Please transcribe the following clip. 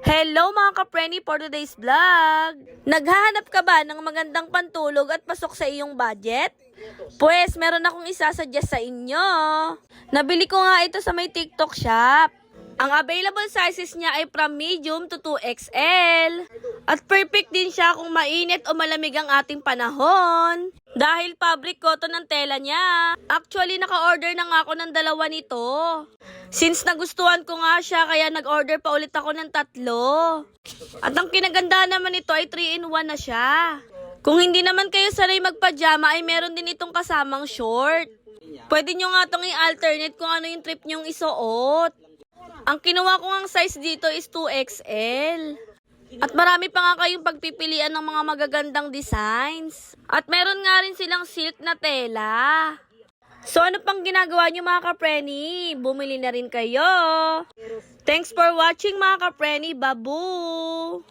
Hello mga ka-preni for today's vlog! Naghahanap ka ba ng magandang pantulog at pasok sa iyong budget? Pues, meron akong isasuggest sa inyo. Nabili ko nga ito sa may TikTok shop. Ang available sizes niya ay from medium to 2XL. At perfect din siya kung mainit o malamig ang ating panahon. Dahil fabric cotton ang tela niya. Actually, naka-order na nga ako ng 2 nito. Since nagustuhan ko nga siya, kaya nag-order pa ulit ako ng 3. At ang kinaganda naman ito ay 3-in-1 na siya. Kung hindi naman kayo sanay magpajama, ay meron din itong kasamang short. Pwede nyo nga itong i-alternate kung ano yung trip nyong isuot. Ang kinuha ko ang size dito is 2XL. At marami pa nga kayong pagpipilian ng mga magagandang designs. At meron nga rin silang silk na tela. So ano pang ginagawa nyo mga ka-preni? Bumili na rin kayo. Thanks for watching mga ka-preni. Babu!